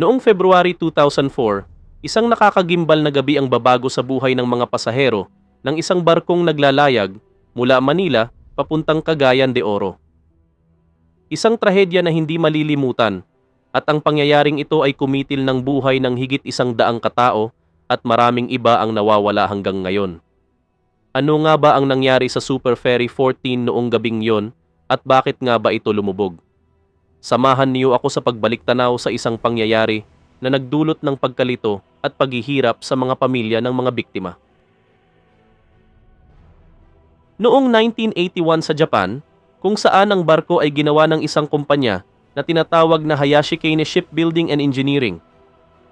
Noong February 2004, isang nakakagimbal na gabi ang babago sa buhay ng mga pasahero ng isang barkong naglalayag mula Manila papuntang Cagayan de Oro. Isang trahedya na hindi malilimutan at ang pangyayaring ito ay kumitil ng buhay ng higit 100 katao at maraming iba ang nawawala hanggang ngayon. Ano nga ba ang nangyari sa Super Ferry 14 noong gabing yon at bakit nga ba ito lumubog? Samahan niyo ako sa pagbalik-tanaw sa isang pangyayari na nagdulot ng pagkalito at paghihirap sa mga pamilya ng mga biktima. Noong 1981 sa Japan, kung saan ang barko ay ginawa ng isang kumpanya na tinatawag na Hayashi Kane Shipbuilding and Engineering.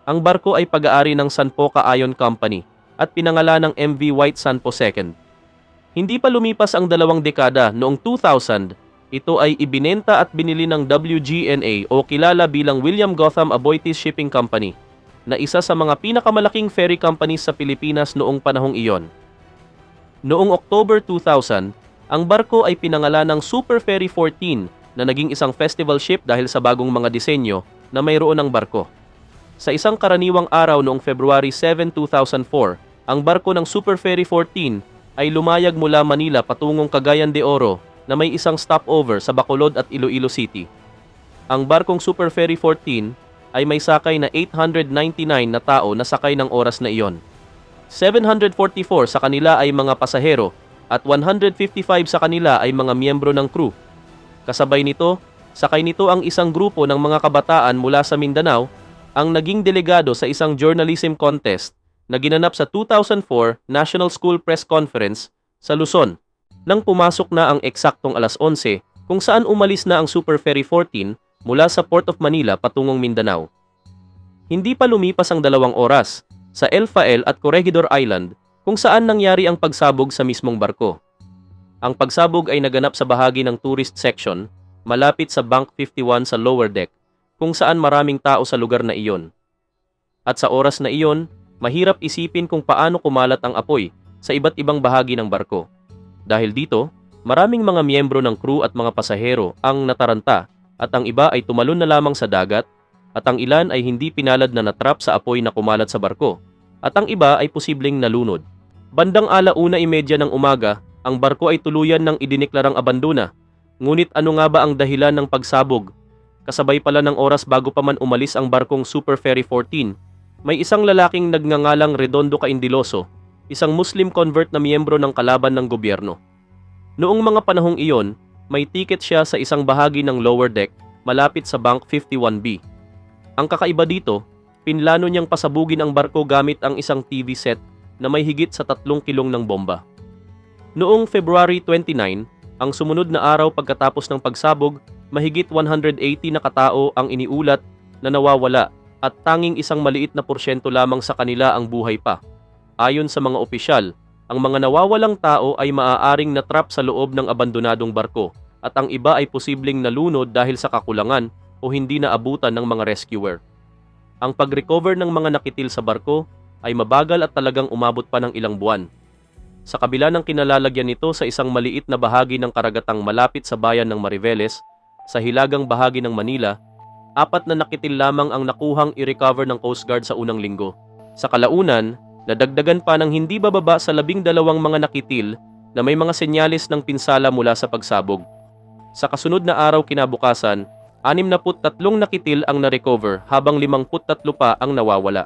Ang barko ay pag-aari ng Sanpoka Iron Company at pinangalan ng MV White Sanpo II. Hindi pa lumipas ang 2 dekada, noong 2000, ito ay ibinenta at binili ng WGNA o kilala bilang William Gotham Aboitiz Shipping Company, na isa sa mga pinakamalaking ferry companies sa Pilipinas noong panahong iyon. Noong October 2000, ang barko ay pinangalan ng Super Ferry 14 na naging isang festival ship dahil sa bagong mga disenyo na mayroon ng barko. Sa isang karaniwang araw noong February 7, 2004, ang barko ng Super Ferry 14 ay lumayag mula Manila patungong Cagayan de Oro na may isang stopover sa Bacolod at Iloilo City. Ang barkong Super Ferry 14 ay may sakay na 899 na tao na sakay ng oras na iyon. 744 sa kanila ay mga pasahero at 155 sa kanila ay mga miyembro ng crew. Kasabay nito, sakay nito ang isang grupo ng mga kabataan mula sa Mindanao ang naging delegado sa isang journalism contest na ginanap sa 2004 National School Press Conference sa Luzon. Nang pumasok na ang eksaktong alas 11 kung saan umalis na ang Super Ferry 14 mula sa Port of Manila patungong Mindanao. Hindi pa lumipas ang 2 oras sa El Fael at Corregidor Island kung saan nangyari ang pagsabog sa mismong barko. Ang pagsabog ay naganap sa bahagi ng tourist section malapit sa Bank 51 sa lower deck kung saan maraming tao sa lugar na iyon. At sa oras na iyon, mahirap isipin kung paano kumalat ang apoy sa iba't ibang bahagi ng barko. Dahil dito, maraming mga miyembro ng crew at mga pasahero ang nataranta at ang iba ay tumalon na lamang sa dagat at ang ilan ay hindi pinalad na natrap sa apoy na kumalat sa barko at ang iba ay posibleng nalunod. Bandang 1:30 ng umaga, ang barko ay tuluyan ng idineklarang abandona. Ngunit ano nga ba ang dahilan ng pagsabog? Kasabay pala ng oras bago pa man umalis ang barkong Super Ferry 14, may isang lalaking nagngangalang Redondo Caindiloso, isang Muslim convert na miyembro ng kalaban ng gobyerno. Noong mga panahong iyon, may ticket siya sa isang bahagi ng lower deck malapit sa Bank 51B. Ang kakaiba dito, pinlano niyang pasabugin ang barko gamit ang isang TV set na may higit sa 3 kilong ng bomba. Noong February 29, ang sumunod na araw pagkatapos ng pagsabog, mahigit 180 na katao ang iniulat na nawawala at tanging isang maliit na porsyento lamang sa kanila ang buhay pa. Ayon sa mga opisyal, ang mga nawawalang tao ay maaaring natrap sa loob ng abandonadong barko at ang iba ay posibleng nalunod dahil sa kakulangan o hindi naabutan ng mga rescuer. Ang pag-recover ng mga nakitil sa barko ay mabagal at talagang umabot pa ng ilang buwan. Sa kabila ng kinalalagyan nito sa isang maliit na bahagi ng karagatang malapit sa bayan ng Mariveles, sa hilagang bahagi ng Manila, 4 na nakitil lamang ang nakuhang i-recover ng Coast Guard sa unang linggo. Sa kalaunan, nadagdagan pa ng hindi bababa sa 12 mga nakitil na may mga senyales ng pinsala mula sa pagsabog. Sa kasunod na araw kinabukasan, 63 nakitil ang na-recover habang 53 pa ang nawawala.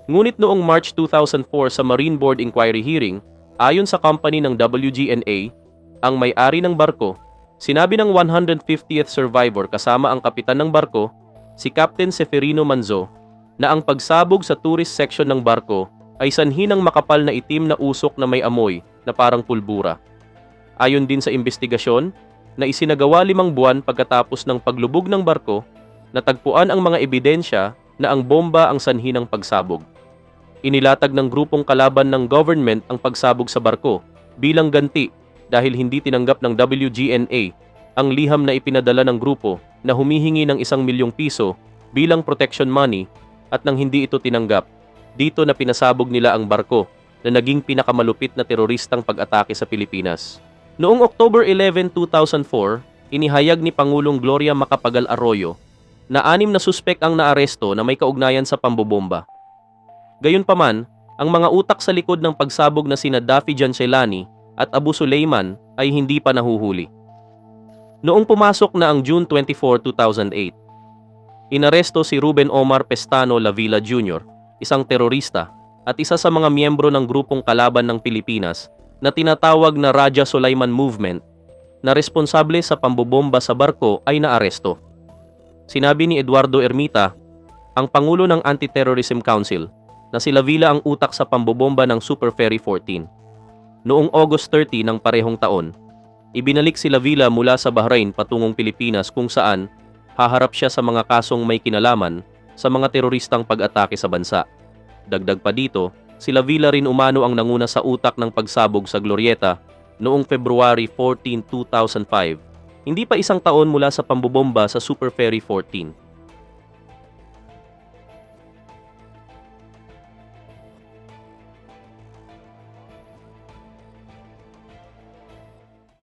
Ngunit noong March 2004 sa Marine Board Inquiry Hearing, ayon sa company ng WGNA, ang may-ari ng barko, sinabi ng 150th survivor kasama ang kapitan ng barko, si Captain Seferino Manzo, na ang pagsabog sa tourist section ng barko ay sanhi ng makapal na itim na usok na may amoy na parang pulbura. Ayon din sa investigasyon, na isinagawa 5 buwan pagkatapos ng paglubog ng barko, natagpuan ang mga ebidensya na ang bomba ang sanhi ng pagsabog. Inilatag ng grupong kalaban ng government ang pagsabog sa barko bilang ganti dahil hindi tinanggap ng WGNA ang liham na ipinadala ng grupo na humihingi ng 1 milyong piso bilang protection money at nang hindi ito tinanggap, dito na pinasabog nila ang barko na naging pinakamalupit na teroristang pag-atake sa Pilipinas. Noong October 11, 2004, inihayag ni Pangulong Gloria Macapagal Arroyo na 6 na suspek ang naaresto na may kaugnayan sa pambobomba. Gayunpaman, ang mga utak sa likod ng pagsabog na sina Daffy Jancelani at Abu Suleiman ay hindi pa nahuhuli. Noong pumasok na ang June 24, 2008, inaresto si Ruben Omar Pestano Lavilla Jr., isang terorista at isa sa mga miyembro ng grupong kalaban ng Pilipinas na tinatawag na Raja Sulaiman Movement na responsable sa pambobomba sa barko ay naaresto. Sinabi ni Eduardo Ermita, ang Pangulo ng Anti-Terrorism Council, na si Lavilla ang utak sa pambobomba ng Super Ferry 14. Noong August 30 ng parehong taon, ibinalik si Lavilla mula sa Bahrain patungong Pilipinas kung saan haharap siya sa mga kasong may kinalaman sa mga teroristang pag-atake sa bansa. Dagdag pa dito, si Lavilla rin umano ang nanguna sa utak ng pagsabog sa Glorieta noong February 14, 2005. Hindi pa isang taon mula sa pambobomba sa Super Ferry 14.